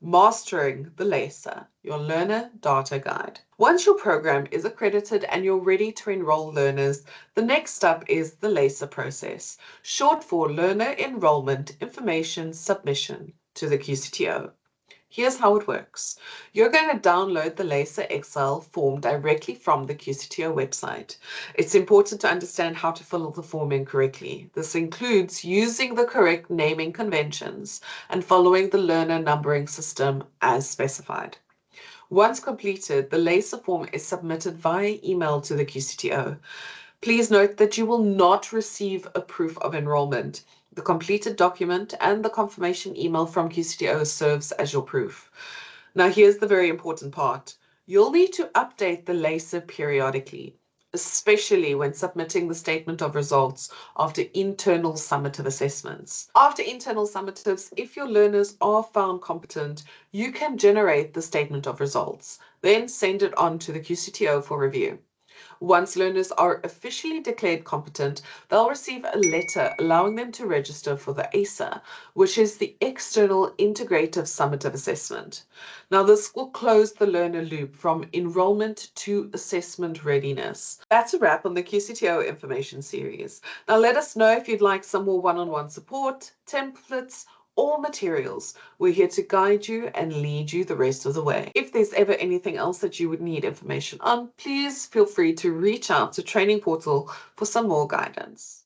Mastering the LEISA, your Learner Data Guide. Once your program is accredited and you're ready to enroll learners, the next step is the LEISA process, short for Learner Enrollment Information Submission to the QCTO. Here's how it works. You're going to download the LEISA Excel form directly from the QCTO website. It's important to understand how to fill the form in correctly. This includes using the correct naming conventions and following the learner numbering system as specified. Once completed, the LEISA form is submitted via email to the QCTO. Please note that you will not receive a proof of enrollment. The completed document and the confirmation email from QCTO serves as your proof. Now, here's the very important part. You'll need to update the LEISA periodically, especially when submitting the statement of results after internal summative assessments. After internal summatives, if your learners are found competent, you can generate the statement of results, then send it on to the QCTO for review. Once learners are officially declared competent, they'll receive a letter allowing them to register for the EISA, which is the External Integrative Summative Assessment. Now, this will close the learner loop from enrollment to assessment readiness. That's a wrap on the QCTO information series. Now, let us know if you'd like some more one-on-one support, templates, or materials. We're here to guide you and lead you the rest of the way. If there's ever anything else that you would need information on, please feel free to reach out to Training Portal for some more guidance.